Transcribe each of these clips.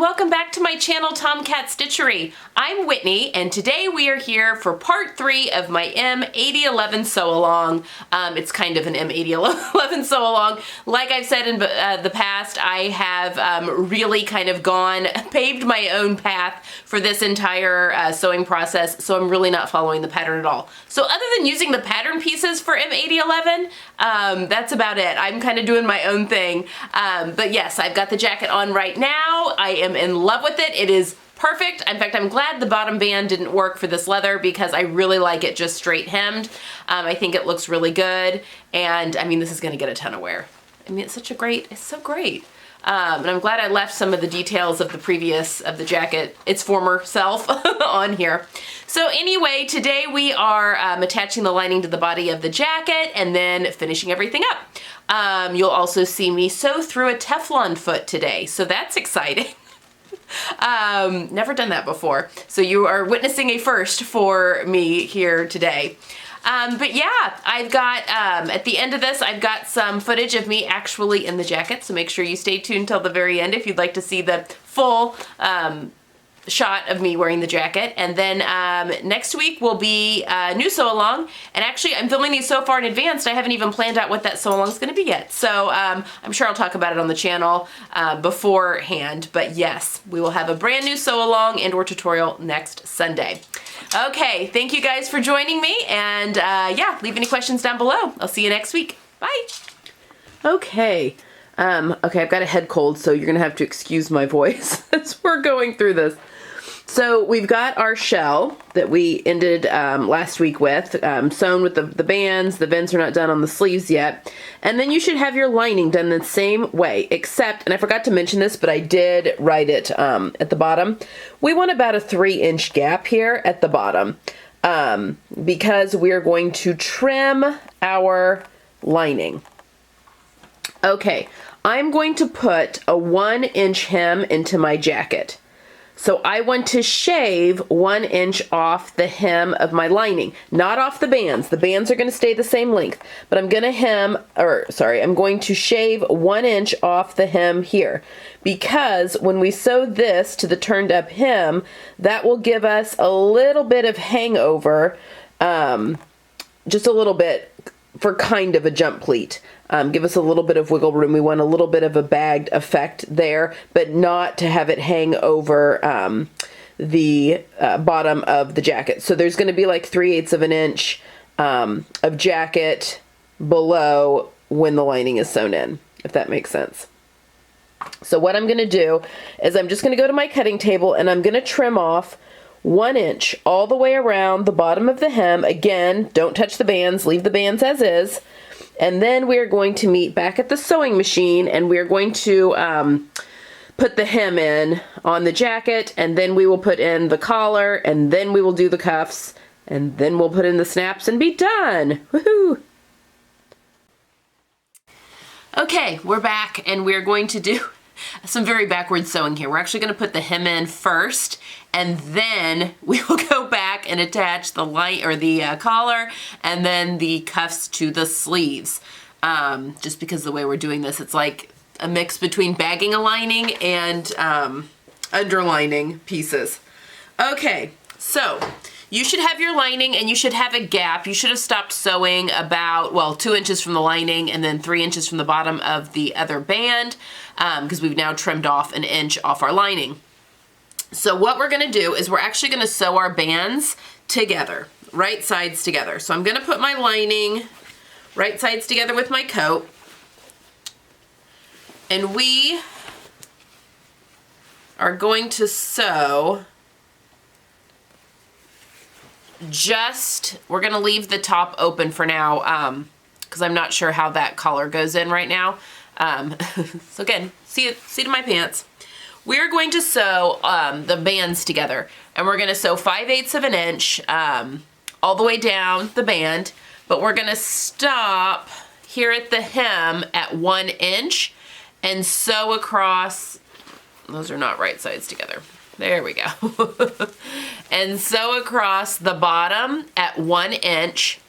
welcome back to my channel, Tomcat Stitchery. I'm Whitney, and today we are here for part 3 of my M8011 Sew Along. It's kind of an M8011 Sew Along. Like I've said in the past, I have really kind of paved my own path for this entire sewing process, so I'm really not following the pattern at all. So other than using the pattern pieces for M8011, that's about it. I'm kind of doing my own thing. But yes, I've got the jacket on right now. I am in love with it. It is perfect. In fact, I'm glad the bottom band didn't work for this leather because I really like it just straight hemmed. I think it looks really good, and I mean, this is going to get a ton of wear. I mean, it's so great. And I'm glad I left some of the details of the jacket, its former self, on here. So anyway, today we are attaching the lining to the body of the jacket and then finishing everything up. You'll also see me sew through a Teflon foot today, so that's exciting. Never done that before. So you are witnessing a first for me here today. But yeah, I've got, at the end of this, I've got some footage of me actually in the jacket, so make sure you stay tuned till the very end if you'd like to see the full shot of me wearing the jacket. And then next week will be a new sew along, and actually I'm filming these so far in advance I haven't even planned out what that sew along is going to be yet. So I'm sure I'll talk about it on the channel beforehand, but yes, we will have a brand new sew along and or tutorial next Sunday. Okay, thank you guys for joining me, and yeah, leave any questions down below. I'll see you next week. Bye. Okay. Okay, I've got a head cold, so you're gonna have to excuse my voice as we're going through this. So we've got our shell that we ended last week with, sewn with the bands. The vents are not done on the sleeves yet. And then you should have your lining done the same way, except, and I forgot to mention this, but I did write it at the bottom. We want about a 3-inch gap here at the bottom because we're going to trim our lining. Okay, I'm going to put a 1-inch hem into my jacket. So I want to shave 1 inch off the hem of my lining, not off the bands. The bands are going to stay the same length, but I'm going to shave 1 inch off the hem here, because when we sew this to the turned up hem, that will give us a little bit of hangover, just a little bit, for kind of a jump pleat. Give us a little bit of wiggle room. We want a little bit of a bagged effect there, but not to have it hang over the bottom of the jacket. So there's going to be like 3/8 of an inch of jacket below when the lining is sewn in, if that makes sense. So what I'm going to do is I'm just going to go to my cutting table and I'm going to trim off 1 inch all the way around the bottom of the hem. Again, don't touch the bands, leave the bands as is. And then we're going to meet back at the sewing machine, and we're going to put the hem in on the jacket, and then we will put in the collar, and then we will do the cuffs, and then we'll put in the snaps and be done. Woohoo! Okay, we're back, and we're going to do some very backward sewing here. We're actually going to put the hem in first, and then we will go back and attach the collar and then the cuffs to the sleeves. Just because the way we're doing this, it's like a mix between bagging a lining and underlining pieces. Okay, so you should have your lining and you should have a gap. You should have stopped sewing about, well, 2 inches from the lining and then 3 inches from the bottom of the other band, because we've now trimmed off 1 inch off our lining. So what we're going to do is we're actually going to sew our bands together, right sides together. So I'm going to put my lining right sides together with my coat, and we are going to sew we're going to leave the top open for now because I'm not sure how that collar goes in right now. So again, see to my pants. We're going to sew the bands together, and we're going to sew 5/8 of an inch all the way down the band, but we're going to stop here at the hem at 1 inch and sew across. Those are not right sides together. There we go. And sew across the bottom at 1 inch,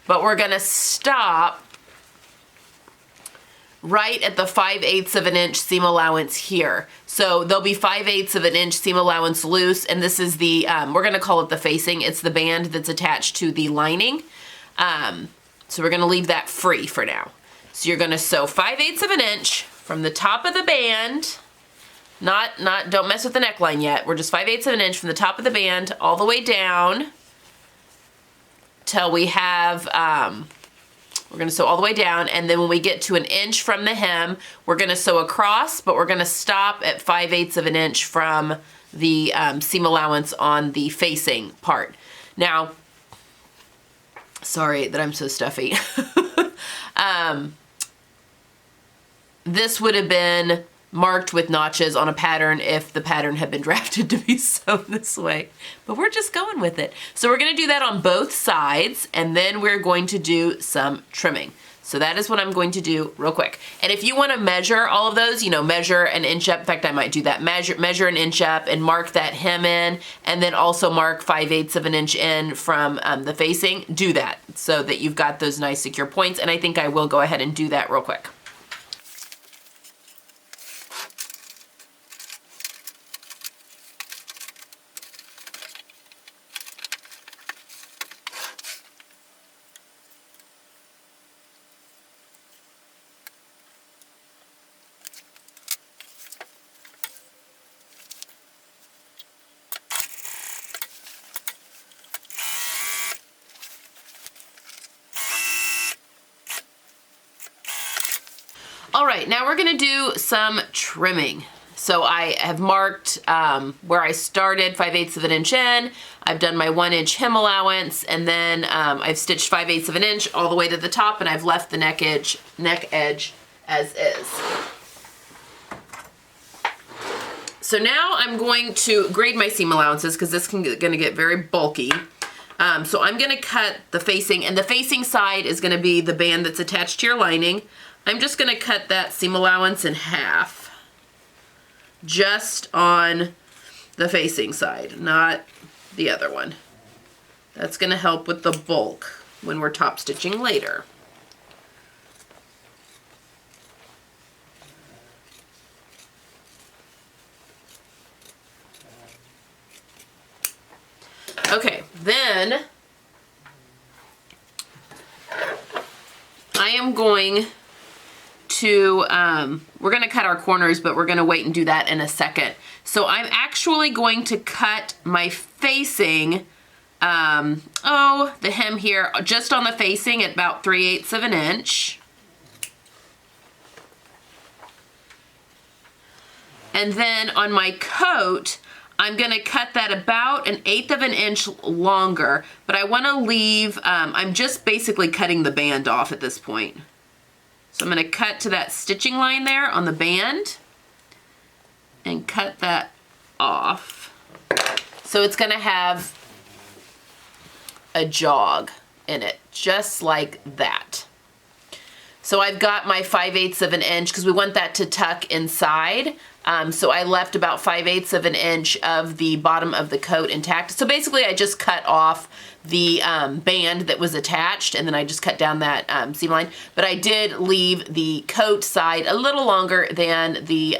but we're going to stop right at the 5/8 of an inch seam allowance here. So there'll be 5/8 of an inch seam allowance loose, and this is the, we're gonna call it the facing. It's the band that's attached to the lining. So we're gonna leave that free for now. So you're gonna sew 5/8 of an inch from the top of the band, don't mess with the neckline yet. We're just 5/8 of an inch from the top of the band all the way down till we have, we're gonna sew all the way down, and then when we get to an inch from the hem, we're gonna sew across, but we're gonna stop at 5/8 of an inch from the seam allowance on the facing part. Now, sorry that I'm so stuffy. This would have been marked with notches on a pattern if the pattern had been drafted to be sewn this way, but we're just going with it. So we're gonna do that on both sides, and then we're going to do some trimming. So that is what I'm going to do real quick. And if you wanna measure all of those, you know, measure an inch up, in fact, I might do that, measure an inch up and mark that hem in, and then also mark 5/8 of an inch in from the facing, do that so that you've got those nice secure points, and I think I will go ahead and do that real quick. All right, now we're gonna do some trimming. So I have marked where I started, 5/8 of an inch in. I've done my 1 inch hem allowance, and then I've stitched 5/8 of an inch all the way to the top, and I've left the neck edge as is. So now I'm going to grade my seam allowances because this is gonna get very bulky. So I'm gonna cut the facing, and the facing side is gonna be the band that's attached to your lining. I'm just gonna cut that seam allowance in half, just on the facing side, not the other one. That's gonna help with the bulk when we're top stitching later. Okay, then I am going to, we're gonna cut our corners, but we're gonna wait and do that in a second. So I'm actually going to cut my facing, the hem here, just on the facing at about 3/8 of an inch. And then on my coat, I'm gonna cut that about 1/8 of an inch longer, but I wanna leave, I'm just basically cutting the band off at this point. So I'm gonna cut to that stitching line there on the band and cut that off. So it's gonna have a jog in it, just like that. So I've got my 5/8 of an inch because we want that to tuck inside. So I left about 5/8 of an inch of the bottom of the coat intact. So basically I just cut off the band that was attached, and then I just cut down that seam line. But I did leave the coat side a little longer than the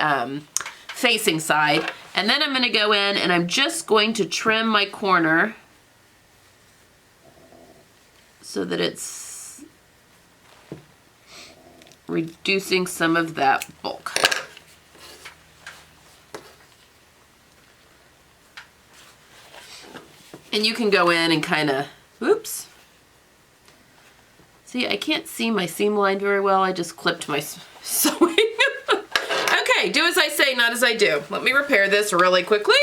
facing side. And then I'm gonna go in and I'm just going to trim my corner so that it's reducing some of that bulk. And you can go in and kind of, oops. See, I can't see my seam line very well. I just clipped my sewing. Okay, do as I say, not as I do. Let me repair this really quickly.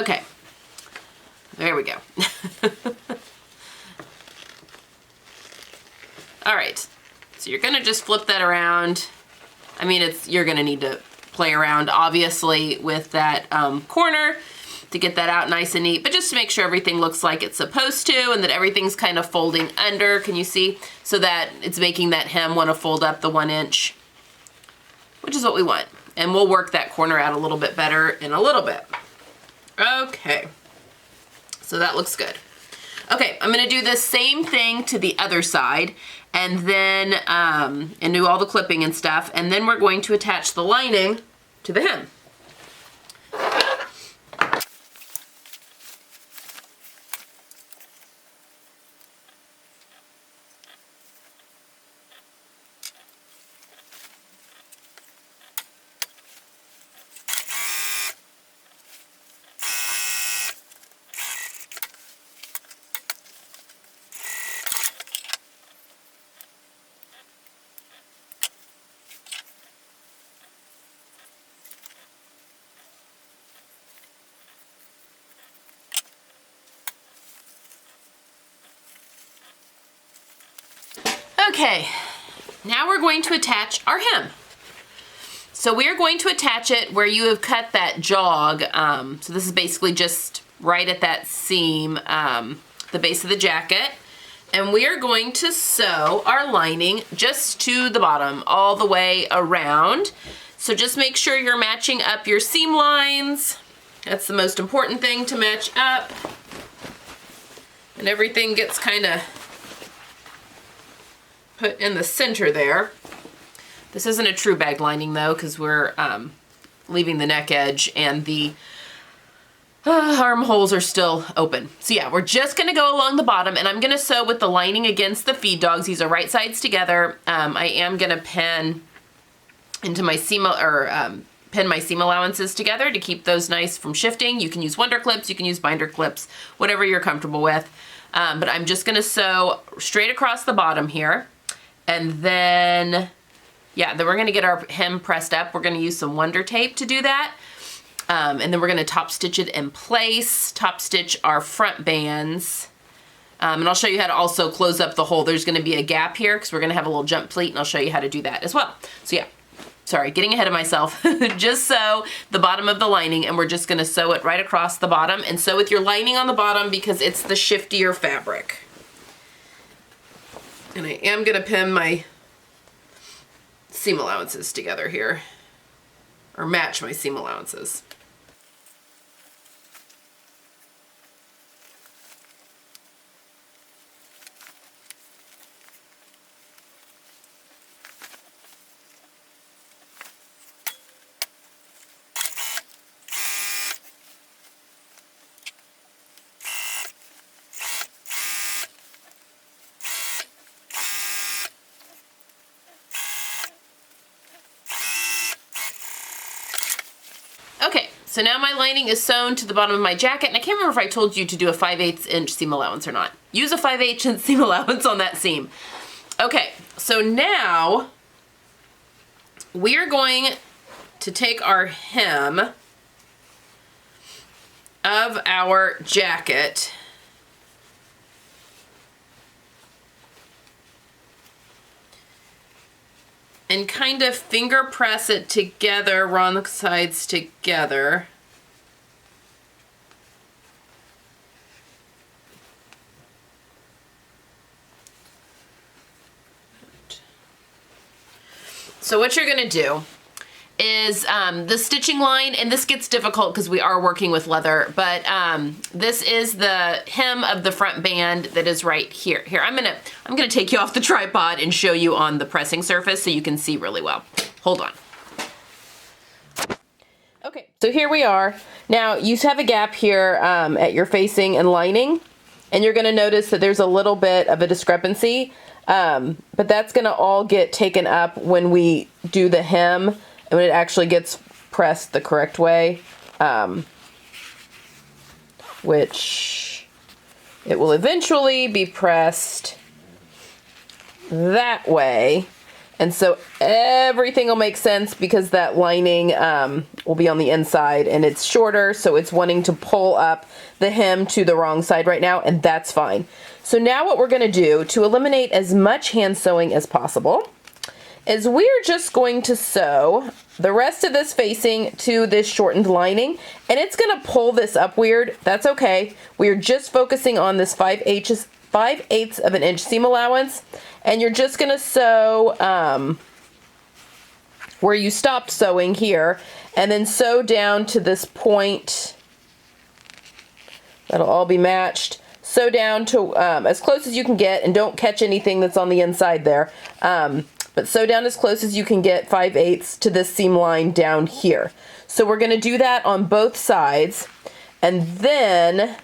Okay, there we go. All right, so you're gonna just flip that around. I mean, you're gonna need to play around, obviously, with that corner. to get that out nice and neat, but just to make sure everything looks like it's supposed to and that everything's kind of folding under, can you see? So that it's making that hem want to fold up the 1 inch, which is what we want. And we'll work that corner out a little bit better in a little bit. Okay, so that looks good. Okay, I'm gonna do the same thing to the other side and then, and do all the clipping and stuff, and then we're going to attach the lining to the hem. Okay, now we're going to attach our hem. So we are going to attach it where you have cut that jog. So this is basically just right at that seam, the base of the jacket. And we are going to sew our lining just to the bottom, all the way around. So just make sure you're matching up your seam lines. That's the most important thing, to match up. And everything gets kind of put in the center there. This isn't a true bag lining though, because we're leaving the neck edge and the armholes are still open. So yeah, we're just gonna go along the bottom, and I'm gonna sew with the lining against the feed dogs. These are right sides together. I am gonna pin into my seam, or pin my seam allowances together to keep those nice from shifting. You can use Wonder Clips, you can use binder clips, whatever you're comfortable with. But I'm just gonna sew straight across the bottom here. And then, yeah, then we're gonna get our hem pressed up. We're gonna use some Wonder Tape to do that. And then we're gonna top stitch it in place, top stitch our front bands. And I'll show you how to also close up the hole. There's gonna be a gap here because we're gonna have a little jump pleat, and I'll show you how to do that as well. So yeah, sorry, getting ahead of myself. Just sew the bottom of the lining, and we're just gonna sew it right across the bottom, and sew with your lining on the bottom because it's the shiftier fabric. And I am gonna pin my seam allowances together here, or match my seam allowances. Okay, so now my lining is sewn to the bottom of my jacket, and I can't remember if I told you to do a 5/8 inch seam allowance or not. Use a 5/8 inch seam allowance on that seam. Okay, so now we are going to take our hem of our jacket and kind of finger press it together, run the sides together. So what you're gonna do is the stitching line, and this gets difficult because we are working with leather, but this is the hem of the front band that is right here. Here, I'm gonna take you off the tripod and show you on the pressing surface so you can see really well. Hold on. Okay, so here we are. Now you have a gap here at your facing and lining, and you're gonna notice that there's a little bit of a discrepancy, but that's gonna all get taken up when we do the hem, and when it actually gets pressed the correct way, which it will eventually be pressed that way. And so everything will make sense because that lining will be on the inside, and it's shorter, so it's wanting to pull up the hem to the wrong side right now, and that's fine. So now what we're gonna do to eliminate as much hand sewing as possible is we're just going to sew the rest of this facing to this shortened lining, and it's gonna pull this up weird. That's okay. We're just focusing on this 5/8 of an inch seam allowance, and you're just gonna sew where you stopped sewing here, and then sew down to this point. That'll all be matched. Sew down to as close as you can get, and don't catch anything that's on the inside there. But sew down as close as you can get 5/8 to this seam line down here. So we're gonna do that on both sides, and then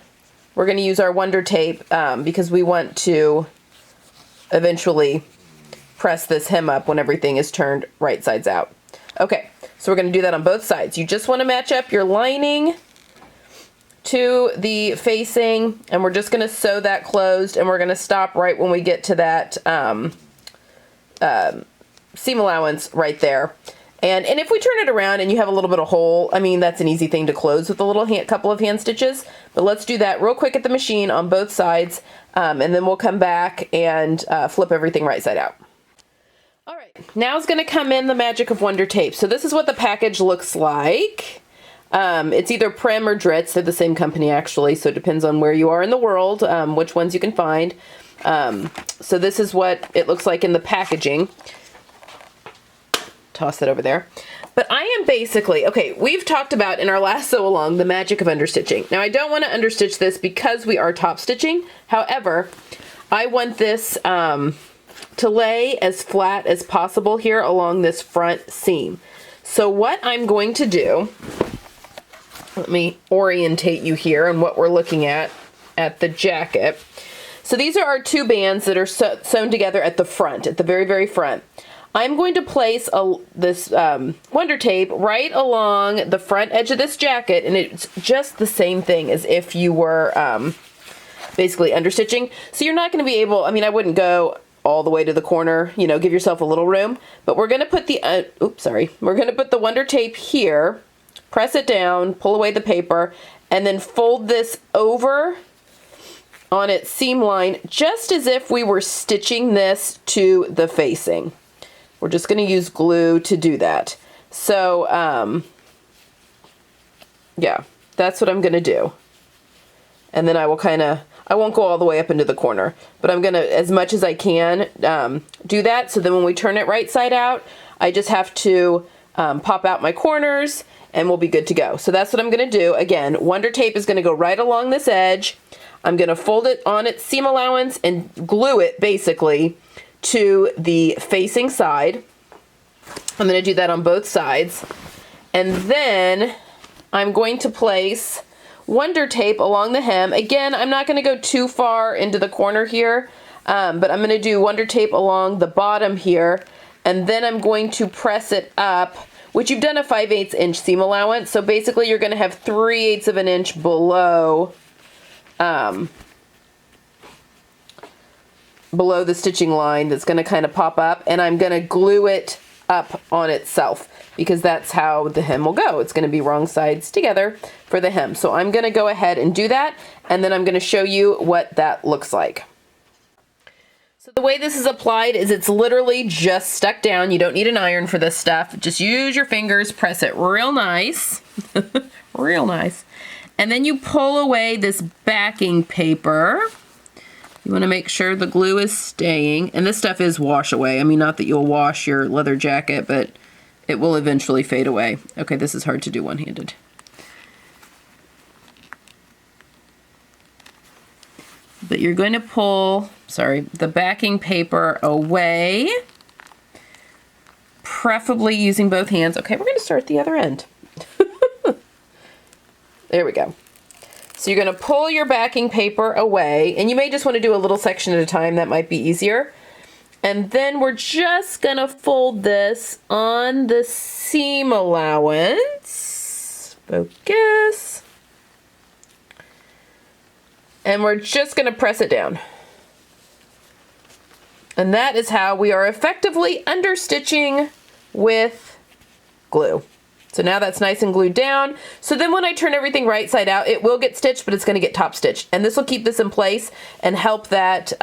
we're gonna use our Wonder Tape because we want to eventually press this hem up when everything is turned right sides out. Okay, so we're gonna do that on both sides. You just wanna match up your lining to the facing, and we're just gonna sew that closed, and we're gonna stop right when we get to that seam allowance right there. And if we turn it around and you have a little bit of hole, I mean, that's an easy thing to close with a little couple of hand stitches. But let's do that real quick at the machine on both sides, and then we'll come back and flip everything right side out. All right, now is going to come in the magic of Wonder Tape. So this is what the package looks like. It's either Prim or Dritz. They're the same company, actually, so it depends on where you are in the world, which ones you can find. So this is what it looks like in the packaging. Toss that over there. But I am basically, okay, we've talked about in our last sew along the magic of understitching. Now I don't want to understitch this because we are top stitching. However, I want this to lay as flat as possible here along this front seam. So what I'm going to do, let me orientate you here on what we're looking at the jacket. So these are our two bands that are sewn together at the front, at the very, very front. I'm going to place this Wonder Tape right along the front edge of this jacket, and it's just the same thing as if you were basically understitching. So you're not going to be able, I mean, I wouldn't go all the way to the corner, you know, give yourself a little room, but we're going to put the, we're going to put the Wonder Tape here, press it down, pull away the paper, and then fold this over on its seam line, just as if we were stitching this to the facing. We're just going to use glue to do that. So, yeah, that's what I'm going to do. And then I will I won't go all the way up into the corner, but I'm going to, as much as I can, do that. So then when we turn it right side out, I just have to pop out my corners and we'll be good to go. So that's what I'm going to do. Again, Wonder Tape is going to go right along this edge. I'm going to fold it on its seam allowance and glue it basically to the facing side. I'm going to do that on both sides. And then I'm going to place Wonder Tape along the hem. Again, I'm not going to go too far into the corner here, but I'm going to do Wonder Tape along the bottom here. And then I'm going to press it up, which you've done a 5/8 inch seam allowance. So basically you're going to have 3/8 of an inch below below the stitching line that's going to kind of pop up, and I'm going to glue it up on itself because that's how the hem will go. It's going to be wrong sides together for the hem. So I'm going to go ahead and do that, and then I'm going to show you what that looks like. So the way this is applied is it's literally just stuck down. You don't need an iron for this stuff. Just use your fingers, press it real nice, real nice. And then you pull away this backing paper. You want to make sure the glue is staying, and this stuff is wash away. I mean, not that you'll wash your leather jacket, but it will eventually fade away. Okay, this is hard to do one-handed. But you're going to pull, the backing paper away, preferably using both hands. Okay, we're going to start at the other end. There we go. So you're going to pull your backing paper away, and you may just want to do a little section at a time. That might be easier. And then we're just going to fold this on the seam allowance. Focus. And we're just going to press it down. And that is how we are effectively understitching with glue. So now that's nice and glued down. So then when I turn everything right side out, it will get stitched, but it's going to get top stitched. And this will keep this in place and help that,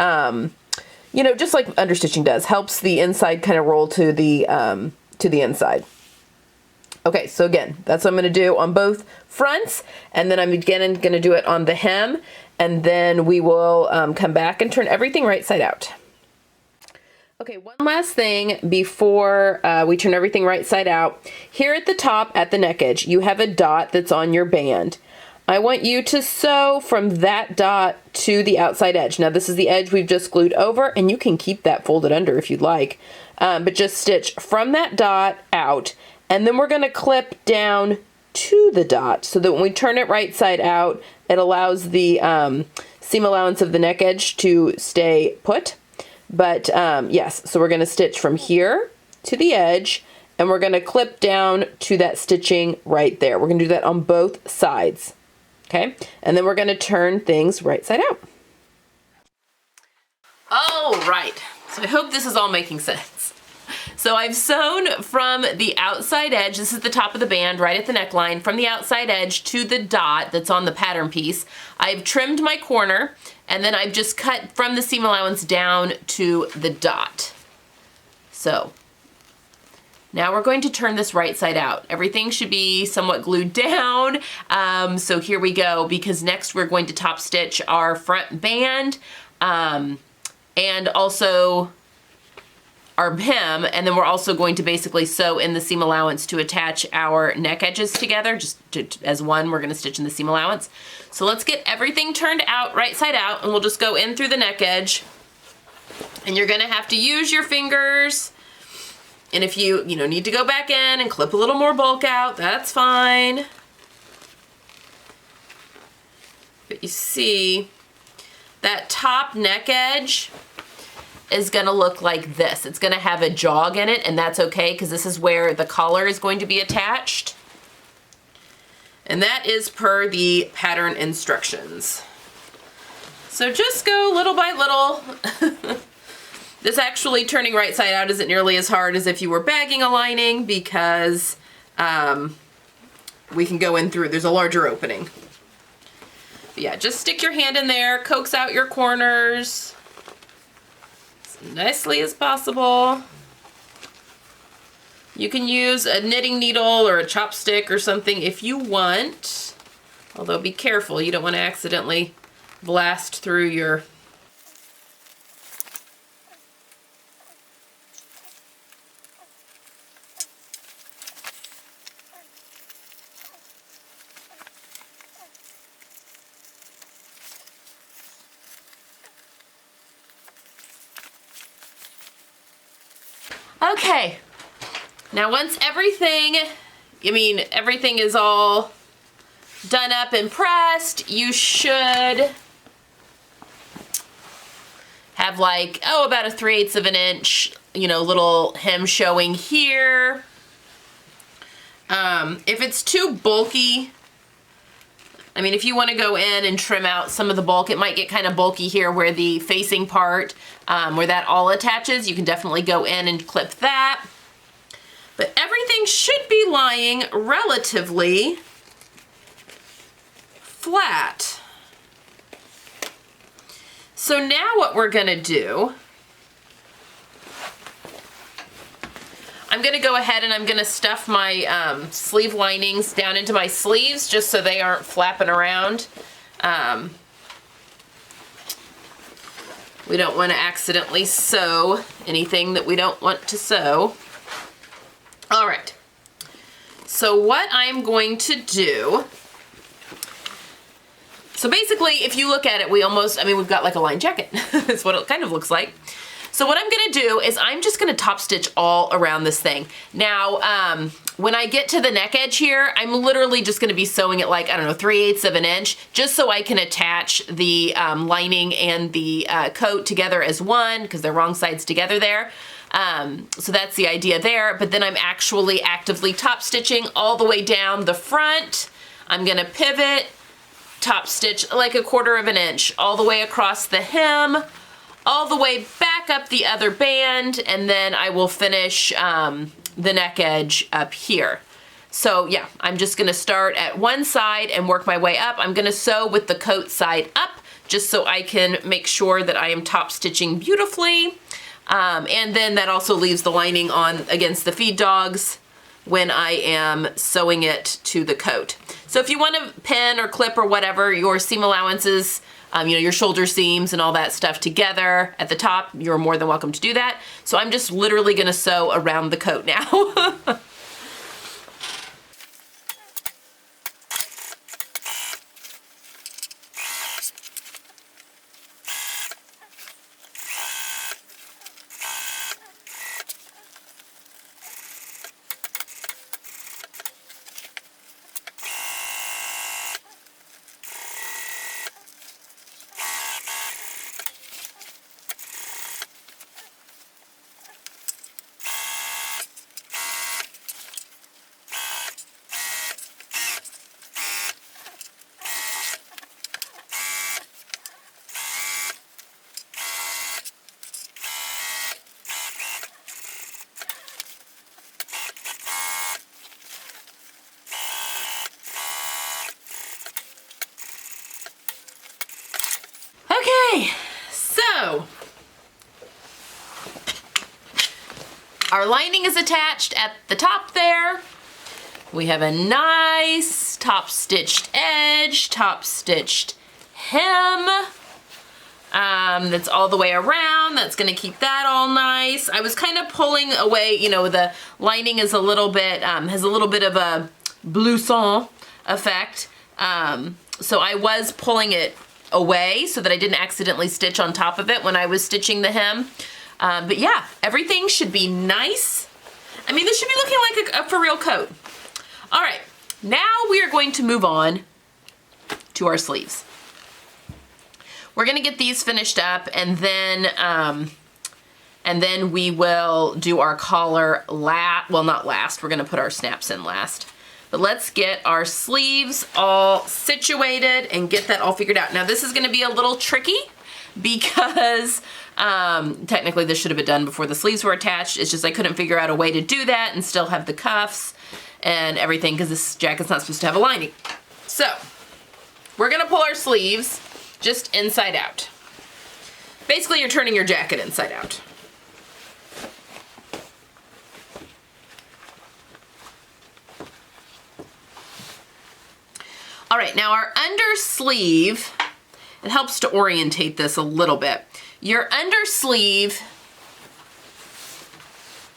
you know, just like understitching does, helps the inside kind of roll to the inside. Okay, so again, that's what I'm going to do on both fronts, and then I'm again going to do it on the hem, and then we will come back and turn everything right side out. Okay, one last thing before we turn everything right side out. Here at the top, at the neck edge, you have a dot that's on your band. I want you to sew from that dot to the outside edge. Now this is the edge we've just glued over, and you can keep that folded under if you'd like, but just stitch from that dot out. And then we're going to clip down to the dot so that when we turn it right side out, it allows the seam allowance of the neck edge to stay put. But yes, so we're going to stitch from here to the edge, and we're going to clip down to that stitching right there. We're going to do that on both sides. Okay, and then we're going to turn things right side out. All right, so I hope this is all making sense. So I've sewn from the outside edge, this is the top of the band right at the neckline, from the outside edge to the dot that's on the pattern piece. I've trimmed my corner, and then I've just cut from the seam allowance down to the dot. So now we're going to turn this right side out. Everything should be somewhat glued down. So here we go, because next we're going to top stitch our front band and also our hem, and then we're also going to basically sew in the seam allowance to attach our neck edges together, as one. We're going to stitch in the seam allowance. So let's get everything turned out right side out, and we'll just go in through the neck edge. And you're going to have to use your fingers, and if you need to go back in and clip a little more bulk out, that's fine. But you see that top neck edge is going to look like this. It's going to have a jog in it, and that's okay because this is where the collar is going to be attached. And that is per the pattern instructions. So just go little by little. This actually turning right side out isn't nearly as hard as if you were bagging a lining because we can go in through, there's a larger opening. But yeah, just stick your hand in there, coax out your corners nicely as possible. You can use a knitting needle or a chopstick or something if you want, although be careful, you don't want to accidentally blast through your Okay, now once everything is all done up and pressed, you should have like, about a 3/8 of an inch, little hem showing here. If it's too bulky, if you want to go in and trim out some of the bulk, it might get kind of bulky here where the facing part, where that all attaches. You can definitely go in and clip that. But everything should be lying relatively flat. So now what we're going to do, I'm going to go ahead and I'm going to stuff my sleeve linings down into my sleeves just so they aren't flapping around. We don't want to accidentally sew anything that we don't want to sew. All right. So what I'm going to do, so basically if you look at it, we've got like a lined jacket. That's what it kind of looks like. So what I'm going to do is I'm just going to top stitch all around this thing. Now, when I get to the neck edge here, I'm literally just going to be sewing it like, 3/8 of an inch, just so I can attach the lining and the coat together as one, because they're wrong sides together there. So that's the idea there. But then I'm actually actively top stitching all the way down the front. I'm going to pivot, top stitch like 1/4 of an inch all the way across the hem, all the way back up the other band, and then I will finish the neck edge up here. So yeah, I'm just gonna start at one side and work my way up. I'm gonna sew with the coat side up just so I can make sure that I am top stitching beautifully. And then that also leaves the lining on against the feed dogs when I am sewing it to the coat. So if you want to pin or clip or whatever your seam allowances, you know, your shoulder seams and all that stuff together at the top, you're more than welcome to do that. So I'm just literally gonna sew around the coat now. Okay, so our lining is attached at the top there. We have a nice top stitched edge, top stitched hem that's all the way around. That's gonna keep that all nice. I was kind of pulling away, you know, the lining is a little bit, has a little bit of a blouson effect. So I was pulling it away so that I didn't accidentally stitch on top of it when I was stitching the hem. But yeah, everything should be nice. I mean, this should be looking like a for real coat. All right, now we are going to move on to our sleeves. We're gonna get these finished up and then we will do our collar well, not last, we're gonna put our snaps in last. But let's get our sleeves all situated and get that all figured out. Now this is gonna be a little tricky because technically this should have been done before the sleeves were attached. It's just I couldn't figure out a way to do that and still have the cuffs and everything because this jacket's not supposed to have a lining. So we're gonna pull our sleeves just inside out. Basically you're turning your jacket inside out. All right, now our undersleeve, it helps to orientate this a little bit. Your undersleeve,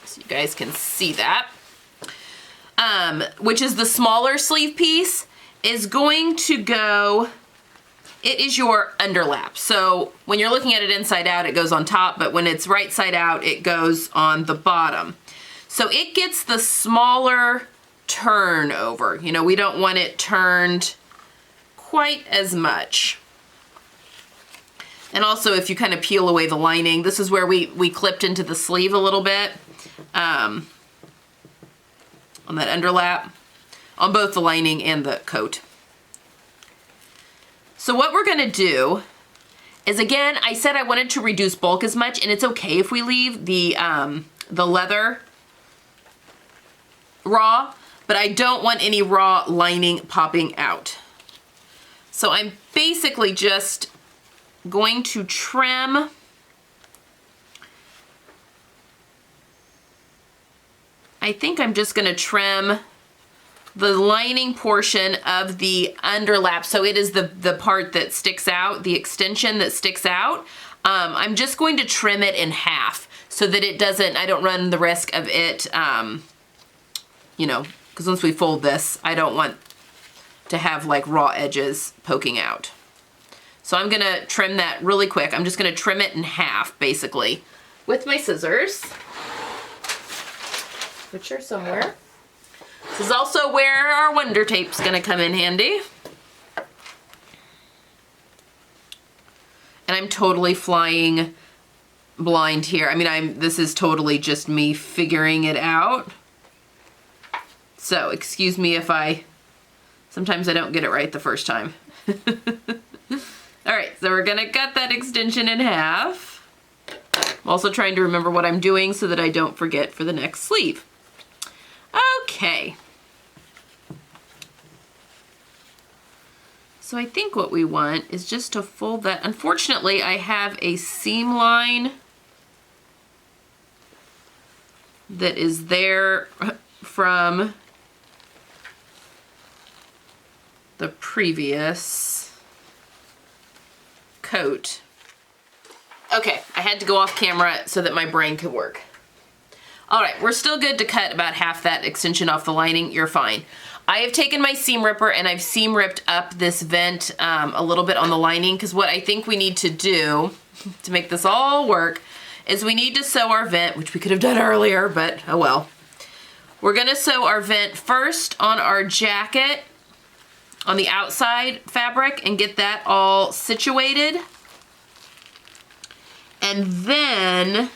so you guys can see that, which is the smaller sleeve piece, is going to go, it is your underlap. So when you're looking at it inside out, it goes on top, but when it's right side out, it goes on the bottom. So it gets the smaller turn over. You know, we don't want it turned quite as much. And also if you kind of peel away the lining, this is where we clipped into the sleeve a little bit on that underlap, on both the lining and the coat. So what we're gonna do is, again, I said I wanted to reduce bulk as much, and it's okay if we leave the leather raw, but I don't want any raw lining popping out. So I'm basically just going to trim I think I'm just gonna trim the lining portion of the underlap. So it is the part that sticks out, the extension that sticks out. I'm just going to trim it in half so that it doesn't, I don't run the risk of it, you know, because once we fold this, I don't want to have like raw edges poking out. So I'm gonna trim that really quick. I'm just gonna trim it in half basically with my scissors, which are somewhere. This is also where our Wonder Tape's gonna come in handy. And I'm totally flying blind here. I mean, this is totally just me figuring it out. So excuse me if sometimes I don't get it right the first time. All right, so we're gonna cut that extension in half. I'm also trying to remember what I'm doing so that I don't forget for the next sleeve. Okay. So I think what we want is just to fold that. Unfortunately, I have a seam line that is there from the previous coat. Okay, I had to go off camera so that my brain could work. All right, we're still good to cut about half that extension off the lining. You're fine. I have taken my seam ripper and I've seam ripped up this vent a little bit on the lining, because what I think we need to do to make this all work is we need to sew our vent, which we could have done earlier, but oh well. We're gonna sew our vent first on our jacket, on the outside fabric, and get that all situated. And then,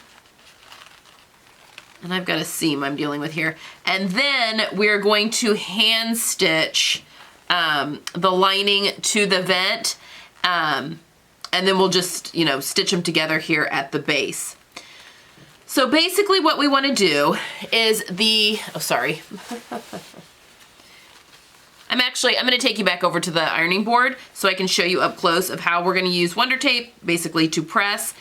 and I've got a seam I'm dealing with here, and then we're going to hand stitch the lining to the vent, and then we'll just, you know, stitch them together here at the base. So basically what we want to do is I'm going to take you back over to the ironing board so I can show you up close of how we're going to use Wonder Tape basically to press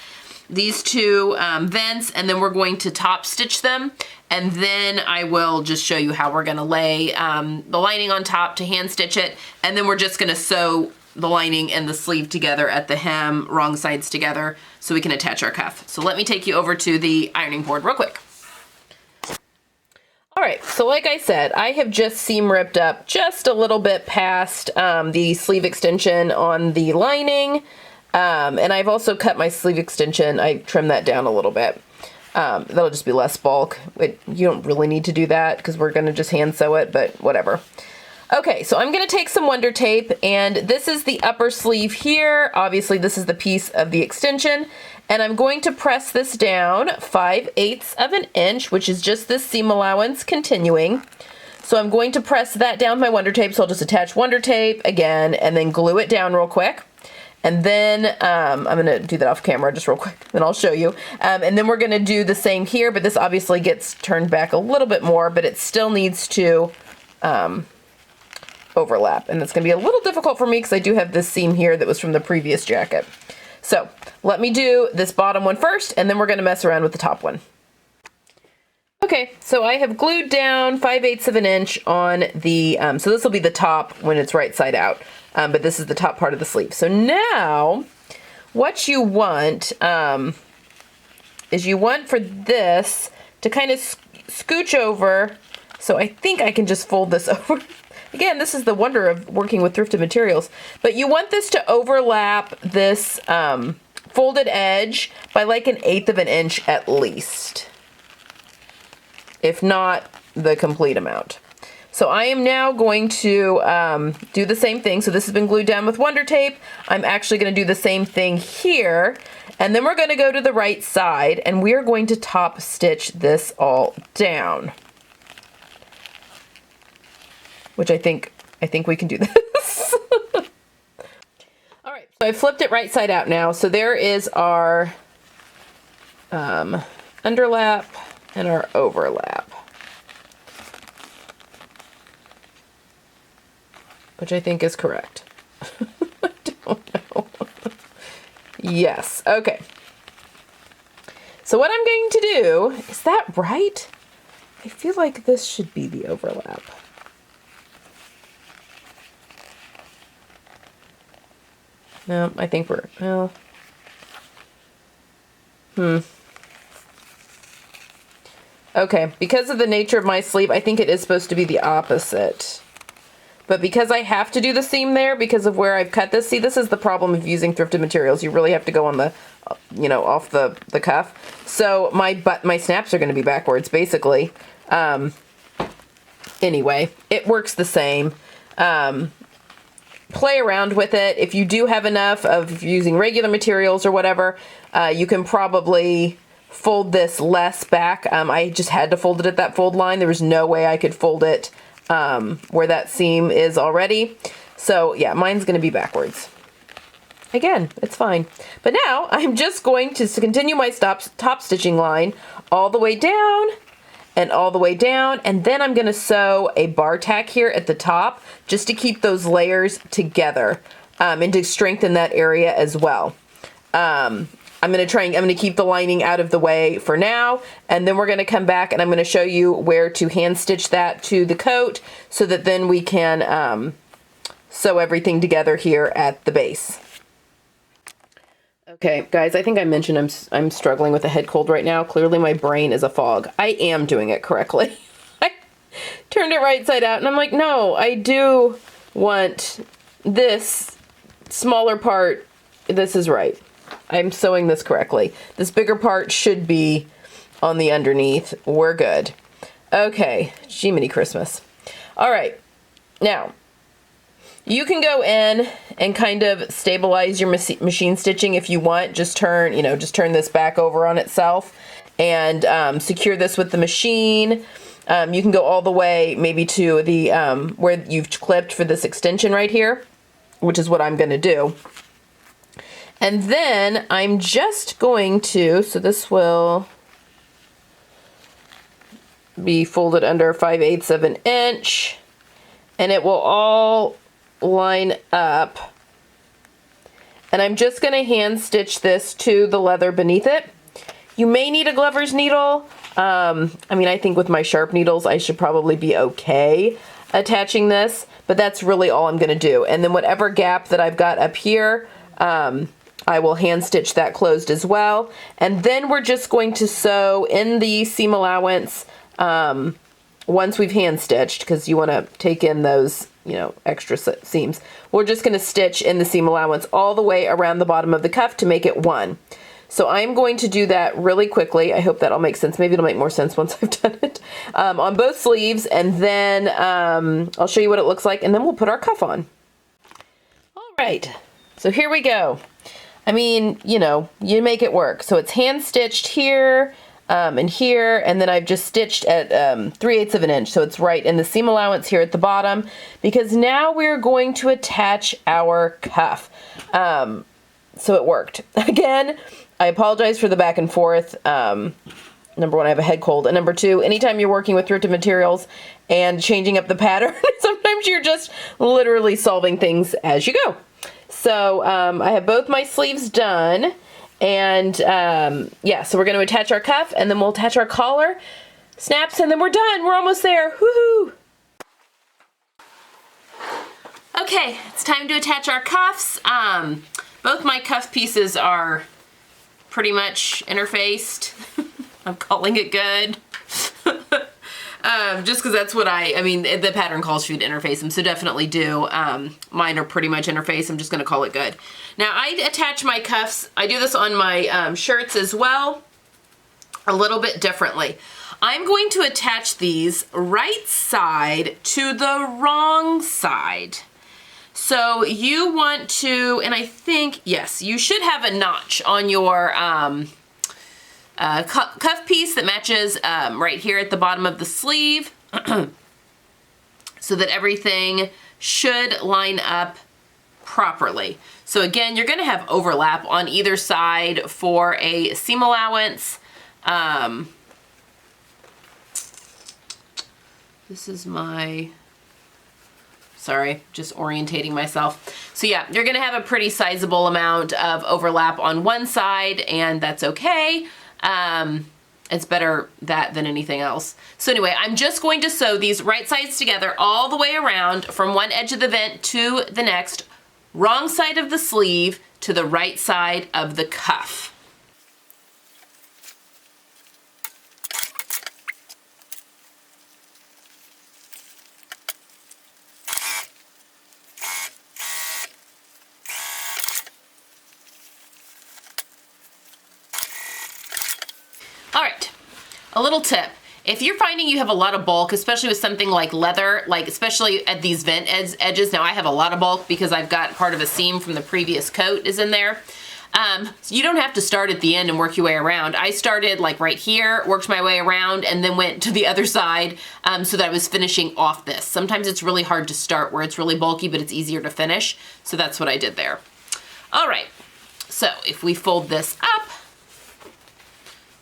these two vents, and then we're going to top stitch them, and then I will just show you how we're going to lay the lining on top to hand stitch it, and then we're just going to sew the lining and the sleeve together at the hem, wrong sides together, so we can attach our cuff. So let me take you over to the ironing board real quick. All right, so like I said, I have just seam ripped up just a little bit past the sleeve extension on the lining. And I've also cut my sleeve extension. I trimmed that down a little bit. That'll just be less bulk. You don't really need to do that because we're going to just hand sew it, but whatever. Okay, so I'm going to take some Wonder Tape, and this is the upper sleeve here. Obviously, this is the piece of the extension, and I'm going to press this down 5/8 of an inch, which is just this seam allowance continuing. So I'm going to press that down with my Wonder Tape, so I'll just attach Wonder Tape again, and then glue it down real quick. And then I'm going to do that off camera just real quick, then I'll show you. And then we're going to do the same here, but this obviously gets turned back a little bit more, but it still needs to overlap. And it's going to be a little difficult for me because I do have this seam here that was from the previous jacket. So let me do this bottom one first, and then we're going to mess around with the top one. Okay, so I have glued down 5/8 of an inch on the, so this will be the top when it's right side out. But this is the top part of the sleeve. So now, what you want is you want for this to kind of scooch over. So I think I can just fold this over. Again, this is the wonder of working with thrifted materials. But you want this to overlap this folded edge by like 1/8 of an inch at least, if not the complete amount. So I am now going to do the same thing. So this has been glued down with Wonder Tape. I'm actually going to do the same thing here. And then we're going to go to the right side, and we're going to top stitch this all down. Which I think we can do this. All right, so I flipped it right side out now. So there is our underlap and our overlap, which I think is correct. I don't know. Yes, okay. So what I'm going to do, is that right? I feel like this should be the overlap. No, I think we're, well, okay, because of the nature of my sleeve, I think it is supposed to be the opposite. But because I have to do the seam there because of where I've cut this, see, this is the problem of using thrifted materials. You really have to go on the, you know, off the cuff. So my snaps are going to be backwards, basically. Anyway, it works the same. Play around with it. If you do have enough of, if you're using regular materials or whatever, you can probably fold this less back. I just had to fold it at that fold line. There was no way I could fold it where that seam is already. So yeah, mine's going to be backwards. Again, it's fine. But now I'm just going to continue my top stitching line all the way down and all the way down, and then I'm going to sew a bar tack here at the top just to keep those layers together. and to strengthen that area as well. I'm going to keep the lining out of the way for now, and then we're going to come back and I'm going to show you where to hand stitch that to the coat so that then we can sew everything together here at the base. Okay, guys, I think I mentioned I'm struggling with a head cold right now. Clearly my brain is a fog. I am doing it correctly. I turned it right side out and I'm like, no, I do want this smaller part. This is right. I'm sewing this correctly. This bigger part should be on the underneath. We're good. Okay, Jiminy Christmas. All right, now you can go in and kind of stabilize your machine stitching if you want. Just turn this back over on itself and secure this with the machine. You can go all the way maybe to the where you've clipped for this extension right here, which is what I'm going to do. And then I'm just going to, so this will be folded under 5/8 of an inch, and it will all line up. And I'm just going to hand stitch this to the leather beneath it. You may need a glover's needle. I mean, I think with my sharp needles, I should probably be okay attaching this, but that's really all I'm going to do. And then whatever gap that I've got up here, I will hand stitch that closed as well. And then we're just going to sew in the seam allowance once we've hand stitched, because you want to take in those, extra seams. We're just going to stitch in the seam allowance all the way around the bottom of the cuff to make it one. So I'm going to do that really quickly. I hope that'll make sense. Maybe it'll make more sense once I've done it on both sleeves, and then I'll show you what it looks like, and then we'll put our cuff on. All right, so here we go. I mean, you make it work. So it's hand stitched here and here, and then I've just stitched at 3/8 of an inch. So it's right in the seam allowance here at the bottom, because now we're going to attach our cuff. So it worked. Again, I apologize for the back and forth. Number one, I have a head cold. And number two, anytime you're working with thrifted materials and changing up the pattern, sometimes you're just literally solving things as you go. So I have both my sleeves done, and yeah, so we're going to attach our cuff, and then we'll attach our collar, snaps, and then we're done. We're almost there. Woohoo! Okay, it's time to attach our cuffs. Both my cuff pieces are pretty much interfaced. I'm calling it good. Just because that's what I mean, the pattern calls for you to interface them, so definitely do. Mine are pretty much interfaced. I'm just going to call it good. Now, I attach my cuffs. I do this on my shirts as well, a little bit differently. I'm going to attach these right side to the wrong side. So you want to, and I think, yes, you should have a notch on your cuff piece that matches right here at the bottom of the sleeve so that everything should line up properly. So again, you're going to have overlap on either side for a seam allowance. This is my... Sorry, just orientating myself. So yeah, you're gonna have a pretty sizable amount of overlap on one side, and that's okay. It's better that than anything else. So anyway, I'm just going to sew these right sides together all the way around from one edge of the vent to the next, wrong side of the sleeve to the right side of the cuff. All right, a little tip. If you're finding you have a lot of bulk, especially with something like leather, like especially at these vent edges, now I have a lot of bulk because I've got part of a seam from the previous coat is in there. So you don't have to start at the end and work your way around. I started like right here, worked my way around, and then went to the other side so that I was finishing off this. Sometimes it's really hard to start where it's really bulky, but it's easier to finish. So that's what I did there. All right, so if we fold this up,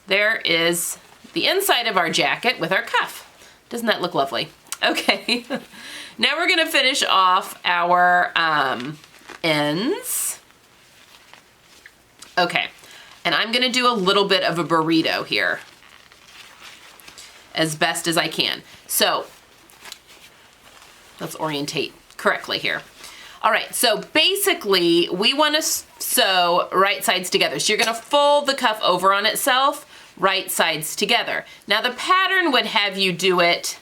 there is the inside of our jacket with our cuff. Doesn't that look lovely? Okay, now we're gonna finish off our ends. Okay, and I'm gonna do a little bit of a burrito here as best as I can. So let's orientate correctly here. All right, so basically we want to sew right sides together. So you're going to fold the cuff over on itself, right sides together. Now the pattern would have you do it,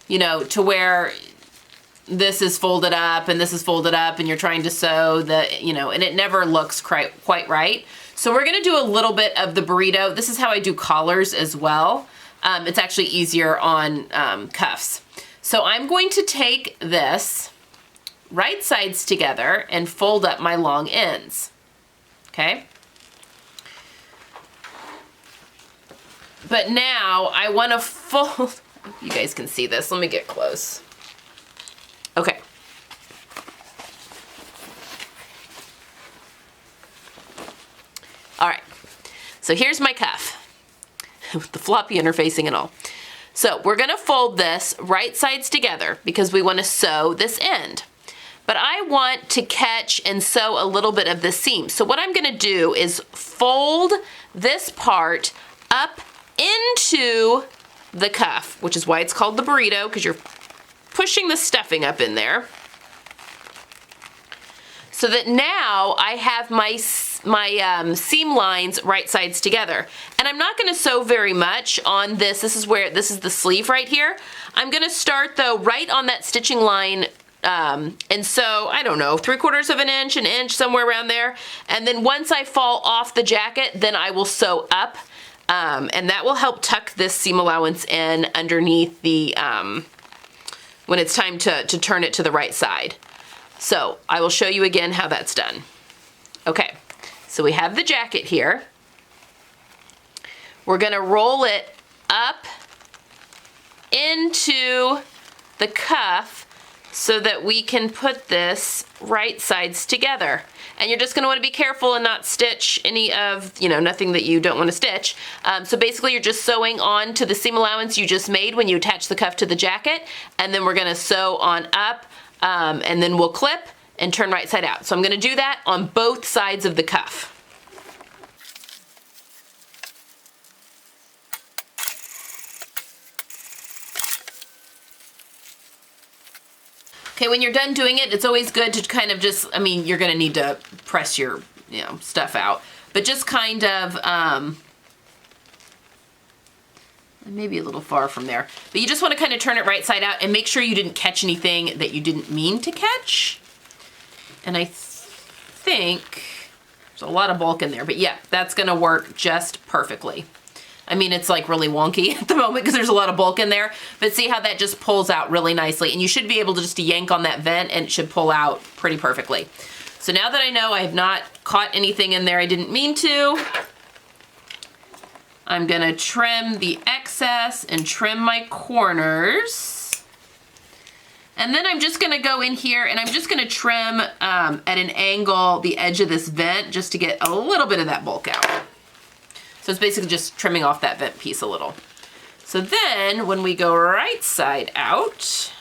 you know, to where this is folded up and this is folded up and you're trying to sew the, you know, and it never looks quite right. So we're going to do a little bit of the burrito. This is how I do collars as well. It's actually easier on cuffs. So I'm going to take this right sides together and fold up my long ends, okay? But now I want to fold, you guys can see this, let me get close. Okay. All right, so here's my cuff with the floppy interfacing and all. So we're gonna fold this right sides together because we wanna sew this end. But I want to catch and sew a little bit of the seam. So what I'm gonna do is fold this part up into the cuff, which is why it's called the burrito, because you're pushing the stuffing up in there. So that now I have my seam lines right sides together. And I'm not gonna sew very much on this. This is the sleeve right here. I'm gonna start though right on that stitching line and sew, I don't know, 3/4 of an inch, an inch, somewhere around there. And then once I fall off the jacket, then I will sew up. And that will help tuck this seam allowance in underneath the, when it's time to turn it to the right side. So I will show you again how that's done. Okay, so we have the jacket here. We're gonna roll it up into the cuff so that we can put this right sides together. And you're just gonna wanna be careful and not stitch any of, you know, nothing that you don't wanna stitch. So basically you're just sewing on to the seam allowance you just made when you attach the cuff to the jacket, and then we're gonna sew on up, and then we'll clip and turn right side out. So I'm gonna do that on both sides of the cuff. Okay, when you're done doing it, it's always good to kind of just, I mean, you're gonna need to press your, you know, stuff out, but just kind of, maybe a little far from there, but you just wanna kind of turn it right side out and make sure you didn't catch anything that you didn't mean to catch. And I think there's a lot of bulk in there, but yeah, that's gonna work just perfectly. I mean, it's like really wonky at the moment because there's a lot of bulk in there, but see how that just pulls out really nicely. And you should be able to just yank on that vent and it should pull out pretty perfectly. So now that I know I have not caught anything in there I didn't mean to, I'm gonna trim the excess and trim my corners. And then I'm just gonna go in here and I'm just gonna trim at an angle the edge of this vent just to get a little bit of that bulk out. So it's basically just trimming off that vent piece a little. So then when we go right side out,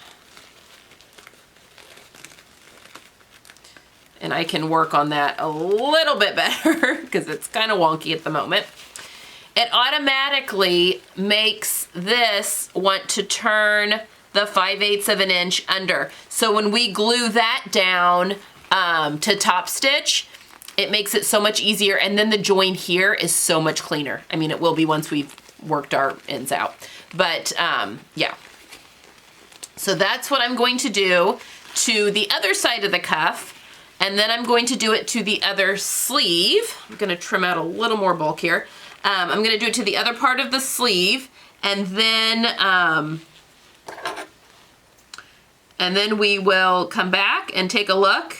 and I can work on that a little bit better because it's kind of wonky at the moment, it automatically makes this want to turn the 5/8 of an inch under. So when we glue that down to top stitch, it makes it so much easier, and then the join here is so much cleaner. I mean, it will be once we've worked our ends out, but yeah. So that's what I'm going to do to the other side of the cuff, and then I'm going to do it to the other sleeve. I'm gonna trim out a little more bulk here. I'm gonna do it to the other part of the sleeve, and then we will come back and take a look.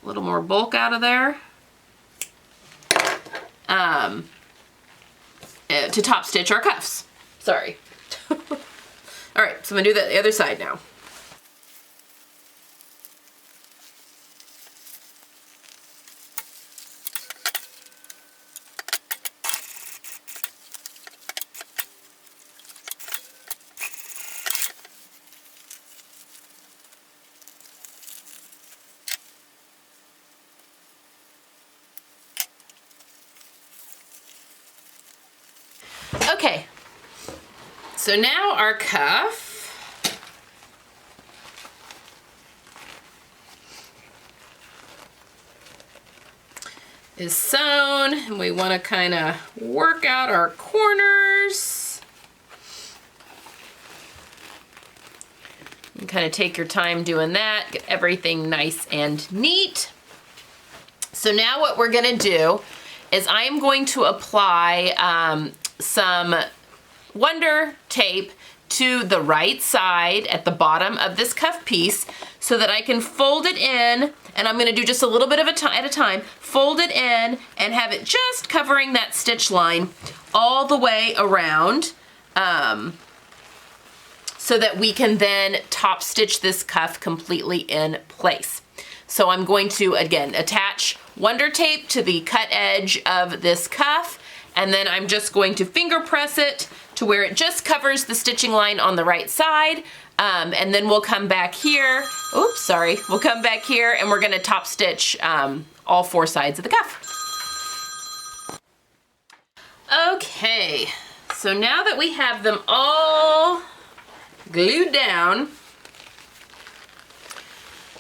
A little more bulk out of there. To top stitch our cuffs. Sorry. All right, so I'm gonna do the other side now. Okay, so now our cuff is sewn, and we want to kind of work out our corners. You kind of take your time doing that, get everything nice and neat. So now what we're gonna do is I am going to apply some Wonder tape to the right side at the bottom of this cuff piece so that I can fold it in, and I'm gonna do just a little bit of at a time, fold it in and have it just covering that stitch line all the way around, so that we can then top stitch this cuff completely in place. So I'm going to, again, attach Wonder tape to the cut edge of this cuff, and then I'm just going to finger press it to where it just covers the stitching line on the right side, and then we'll come back here, oops, sorry, we'll come back here and we're gonna top stitch all 4 sides of the cuff. Okay, so now that we have them all glued down,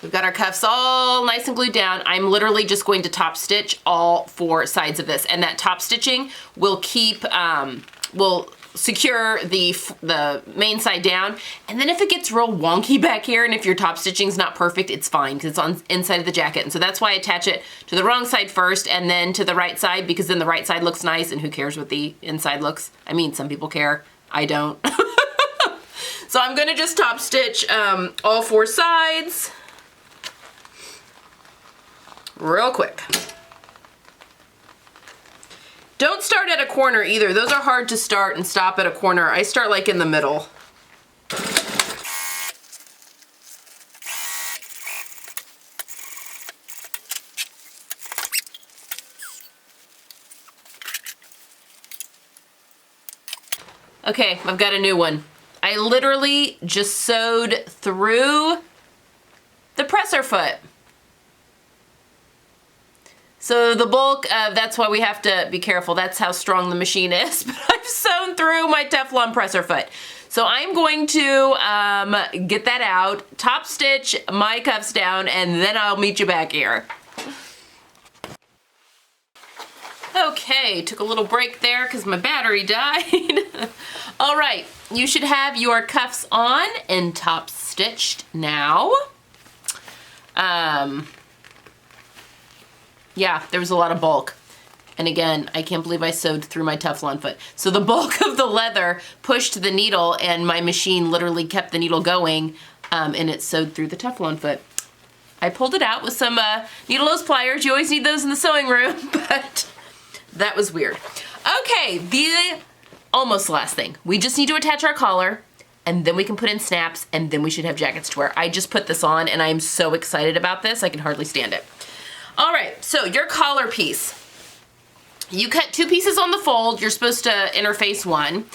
we've got our cuffs all nice and glued down, I'm literally just going to top stitch all 4 sides of this, and that top stitching will keep, will secure the main side down. And then if it gets real wonky back here and if your top stitching's not perfect, it's fine because it's on inside of the jacket. And so that's why I attach it to the wrong side first and then to the right side, because then the right side looks nice, and who cares what the inside looks? I mean, some people care, I don't. So I'm gonna just top stitch all 4 sides real quick. Don't start at a corner either. Those are hard to start and stop at a corner. I start like in the middle. Okay, I've got a new one. I literally just sewed through the presser foot. So the bulk of, that's why we have to be careful. That's how strong the machine is. But I've sewn through my Teflon presser foot. So I'm going to get that out, top stitch my cuffs down, and then I'll meet you back here. Okay, took a little break there because my battery died. All right, you should have your cuffs on and top stitched now. Yeah, there was a lot of bulk. And again, I can't believe I sewed through my Teflon foot. So the bulk of the leather pushed the needle, and my machine literally kept the needle going, and it sewed through the Teflon foot. I pulled it out with some needle nose pliers. You always need those in the sewing room, but that was weird. Okay, the almost last thing. We just need to attach our collar, and then we can put in snaps, and then we should have jackets to wear. I just put this on, and I am so excited about this. I can hardly stand it. All right, so your collar piece. You cut 2 pieces on the fold. You're supposed to interface 1.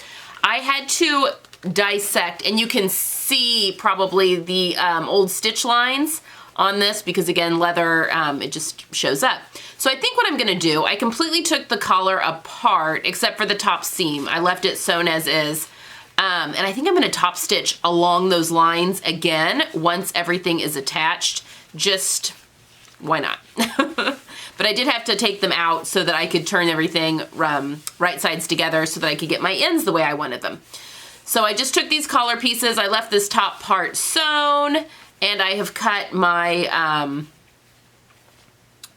I had to dissect, and you can see probably the old stitch lines on this because, again, leather, it just shows up. So I think what I'm gonna do, I completely took the collar apart except for the top seam. I left it sewn as is. And I think I'm gonna top stitch along those lines again once everything is attached. Just, why not? But I did have to take them out so that I could turn everything right sides together so that I could get my ends the way I wanted them. So I just took these collar pieces, I left this top part sewn, and I have cut my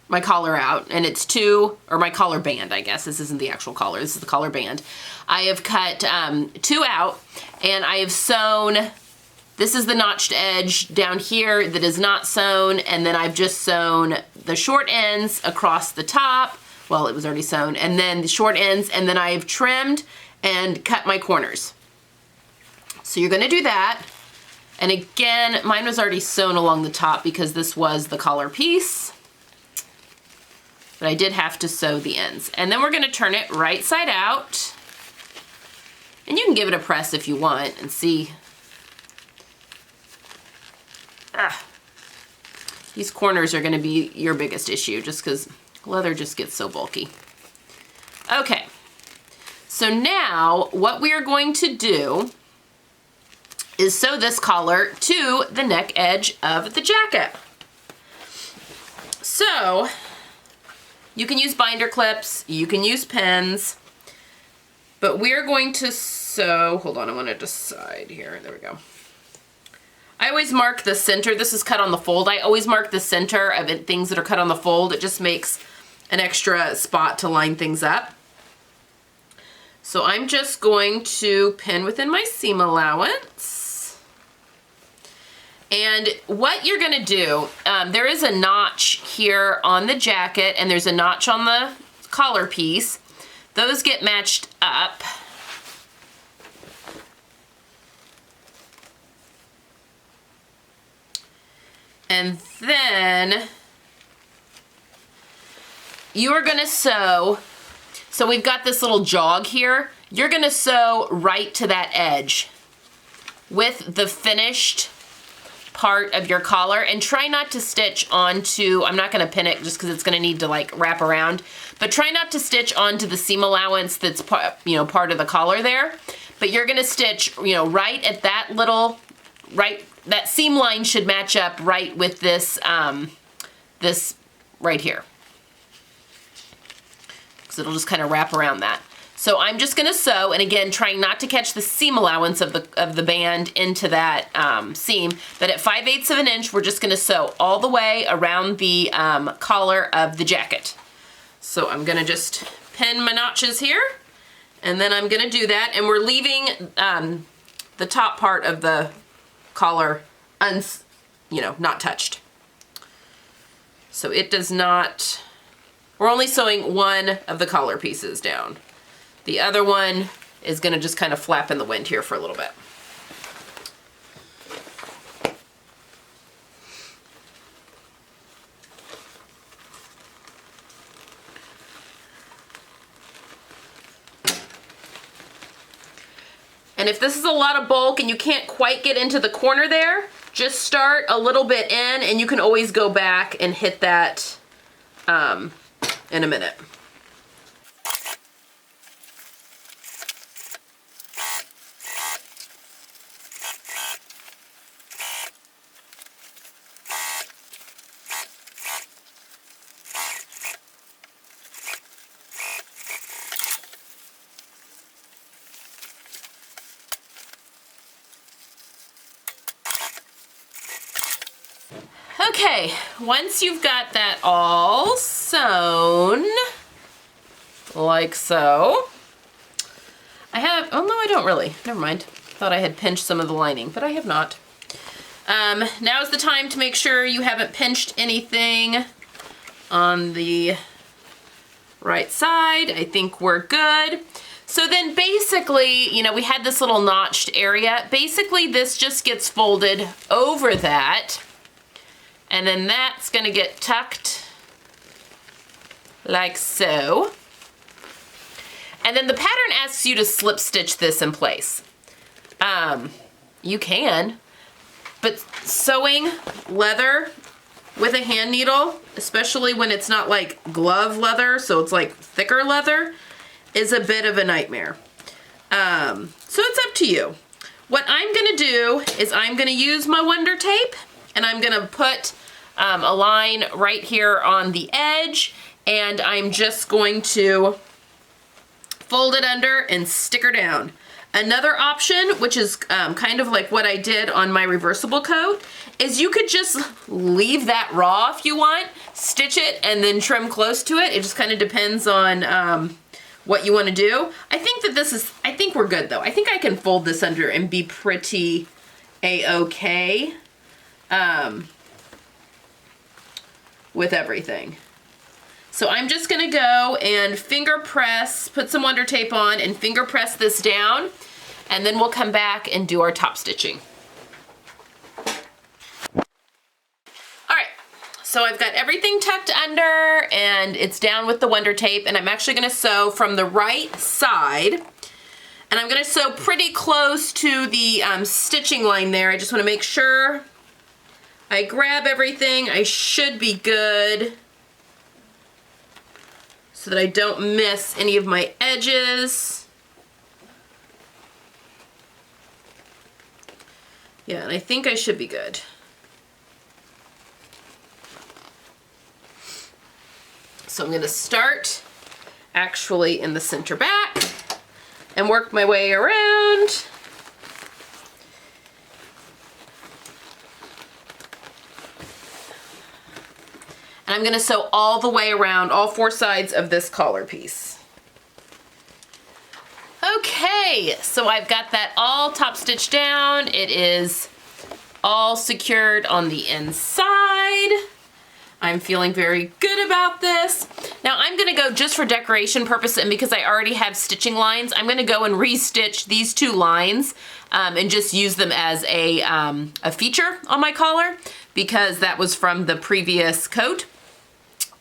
my collar out, and it's 2, or my collar band, I guess. This isn't the actual collar, this is the collar band. I have cut 2 out, and I have sewn, this is the notched edge down here that is not sewn, and then I've just sewn the short ends across the top. Well, it was already sewn, and then the short ends, and then I've trimmed and cut my corners. So you're gonna do that. And again, mine was already sewn along the top because this was the collar piece. But I did have to sew the ends. And then we're gonna turn it right side out. And you can give it a press if you want and see. These corners are gonna be your biggest issue just because leather just gets so bulky. Okay, So now what we are going to do is sew this collar to the neck edge of the jacket. So you can use binder clips, you can use pins, but we're going to sew, hold on, I want to decide here, there we go. I always mark the center, this is cut on the fold, I always mark the center of it, things that are cut on the fold, it just makes an extra spot to line things up. So I'm just going to pin within my seam allowance. And what you're gonna do, there is a notch here on the jacket and there's a notch on the collar piece. Those get matched up. And then you are gonna sew, so we've got this little jog here. You're gonna sew right to that edge with the finished part of your collar, and try not to stitch onto, I'm not gonna pin it just because it's gonna need to like wrap around, but try not to stitch onto the seam allowance that's part of the collar there. But you're gonna stitch, right at that little, that seam line should match up right with this, this right here. Because it'll just kind of wrap around that. So I'm just gonna sew, and again, trying not to catch the seam allowance of the band into that seam, but at 5/8 of an inch, we're just gonna sew all the way around the collar of the jacket. So I'm gonna just pin my notches here, and then I'm gonna do that, and we're leaving the top part of the collar not touched. So it does not, we're only sewing one of the collar pieces down. The other one is gonna just kind of flap in the wind here for a little bit. And if this is a lot of bulk and you can't quite get into the corner there, just start a little bit in and you can always go back and hit that in a minute. Okay, once you've got that all sewn, like so, oh no I don't really, never mind. Thought I had pinched some of the lining, but I have not. Now's the time to make sure you haven't pinched anything on the right side. I think we're good. So then basically, we had this little notched area. Basically this just gets folded over that. And then that's gonna get tucked like so. And then the pattern asks you to slip stitch this in place. You can, but sewing leather with a hand needle, especially when it's not like glove leather, so it's like thicker leather, is a bit of a nightmare. So it's up to you. What I'm gonna do is I'm gonna use my Wonder Tape, and I'm gonna put a line right here on the edge, and I'm just going to fold it under and stick her down. Another option, which is kind of like what I did on my reversible coat, is you could just leave that raw if you want, stitch it, and then trim close to it. It just kind of depends on what you want to do. I think we're good though. I think I can fold this under and be pretty a-okay with everything. So I'm just gonna go and finger press, put some Wonder Tape on and finger press this down, and then we'll come back and do our top stitching. All right, so I've got everything tucked under and it's down with the Wonder Tape, and I'm actually gonna sew from the right side, and I'm gonna sew pretty close to the stitching line there. I just wanna make sure I grab everything. I should be good so that I don't miss any of my edges. Yeah, and I think I should be good. So I'm going to start actually in the center back and work my way around. And I'm going to sew all the way around all 4 sides of this collar piece. Okay, so I've got that all top stitched down. It is all secured on the inside. I'm feeling very good about this. Now I'm gonna go just for decoration purpose, and because I already have stitching lines, I'm gonna go and re-stitch these 2 lines and just use them as a feature on my collar, because that was from the previous coat.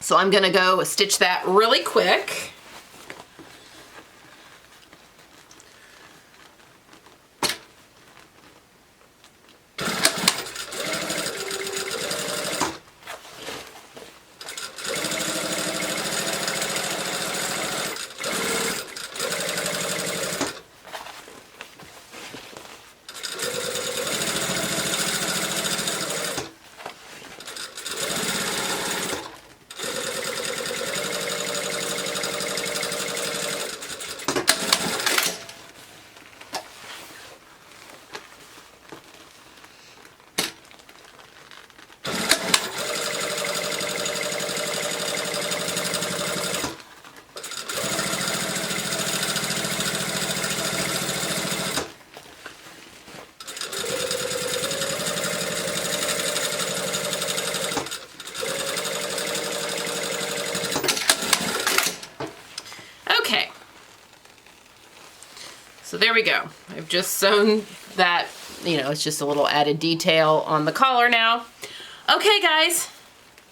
So I'm gonna go stitch that really quick. So there we go. I've just sewn that, you know, it's just a little added detail on the collar now. Okay, guys.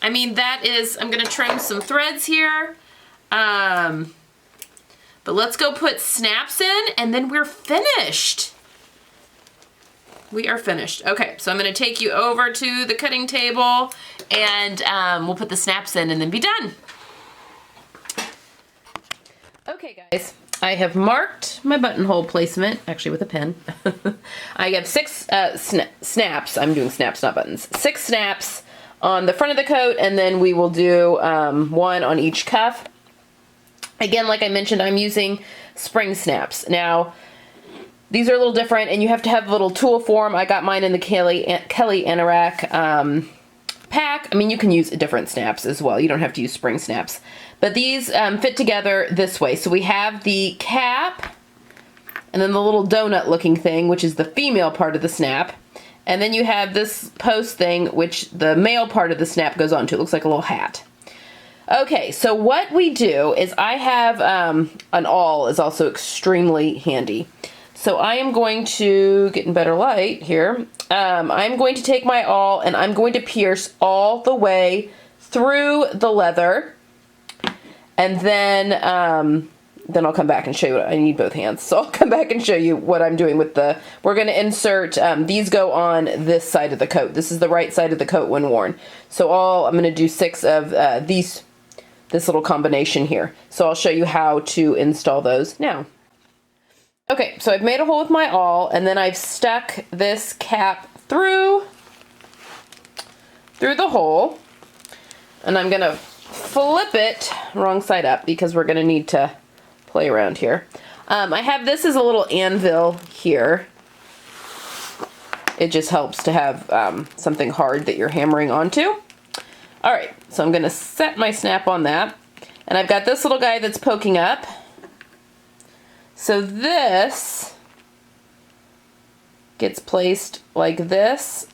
I mean, that is, I'm gonna trim some threads here. But let's go put snaps in and then we're finished. We are finished. Okay, so I'm gonna take you over to the cutting table and we'll put the snaps in and then be done. Okay, guys. I have marked my buttonhole placement, actually with a pen. I have 6 snaps. I'm doing snaps, not buttons. 6 snaps on the front of the coat, and then we will do 1 on each cuff. Again, like I mentioned, I'm using spring snaps. Now, these are a little different, and you have to have a little tool for them. I got mine in the Kelly Anorak pack. I mean, you can use different snaps as well. You don't have to use spring snaps. But these fit together this way. So we have the cap, and then the little donut looking thing, which is the female part of the snap. And then you have this post thing, which the male part of the snap goes onto. It looks like a little hat. Okay, so what we do is I have an awl is also extremely handy. So I am going to get in better light here. I'm going to take my awl and I'm going to pierce all the way through the leather. And then I'll come back and show you. I need both hands, so I'll come back and show you what I'm doing with the. We're going to insert. These go on this side of the coat. This is the right side of the coat when worn. So I'm going to do 6 of this little combination here. So I'll show you how to install those now. Okay, so I've made a hole with my awl, and then I've stuck this cap through the hole, and I'm going to flip it wrong side up because we're going to need to play around here. I have this as a little anvil here. It just helps to have something hard that you're hammering onto. All right, so I'm going to set my snap on that. And I've got this little guy that's poking up. So this gets placed like this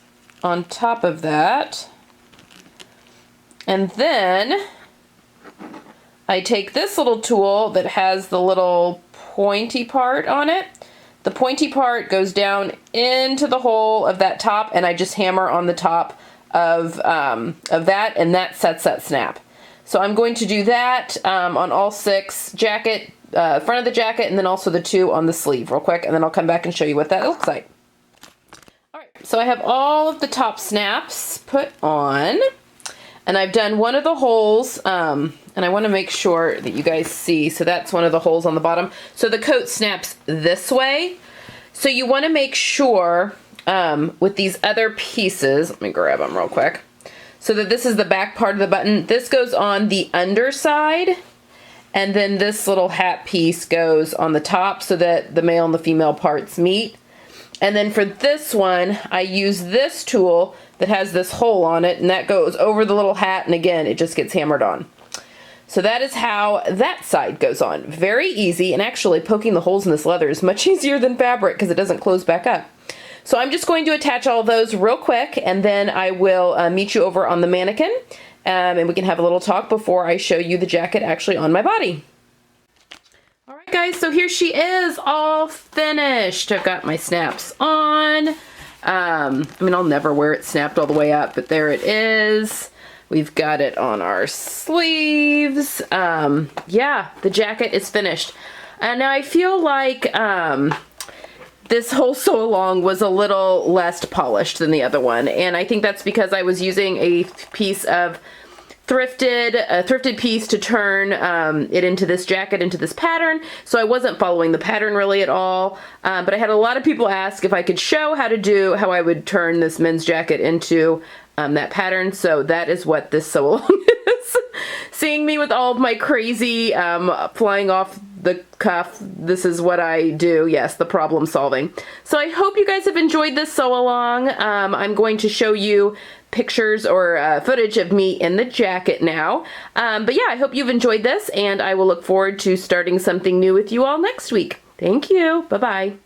on top of that. And then I take this little tool that has the little pointy part on it. The pointy part goes down into the hole of that top, and I just hammer on the top of that, and that sets that snap. So I'm going to do that on all 6 jacket, front of the jacket, and then also the 2 on the sleeve real quick, and then I'll come back and show you what that looks like. All right, so I have all of the top snaps put on. And I've done one of the holes, and I want to make sure that you guys see. So that's one of the holes on the bottom. So the coat snaps this way. So you want to make sure with these other pieces. Let me grab them real quick. So that this is the back part of the button. This goes on the underside, and then this little hat piece goes on the top so that the male and the female parts meet. And then for this one, I use this tool that has this hole on it, and that goes over the little hat, and again, it just gets hammered on. So that is how that side goes on. Very easy, and actually poking the holes in this leather is much easier than fabric because it doesn't close back up. So I'm just going to attach all of those real quick, and then I will meet you over on the mannequin, and we can have a little talk before I show you the jacket actually on my body. All right, guys, so here she is, all finished. I've got my snaps on. I mean, I'll never wear it snapped all the way up, but there it is. We've got it on our sleeves. Yeah, the jacket is finished. And now I feel like this whole sew along was a little less polished than the other one, and I think that's because I was using a piece of thrifted piece to turn it into this jacket, into this pattern, so I wasn't following the pattern really at all, but I had a lot of people ask if I could show how I would turn this men's jacket into that pattern, so that is what this sew along is. Seeing me with all of my crazy flying off the cuff, this is what I do. Yes, the problem solving. So I hope you guys have enjoyed this sew along. I'm going to show you pictures or footage of me in the jacket now. But yeah, I hope you've enjoyed this, and I will look forward to starting something new with you all next week. Thank you. Bye-bye.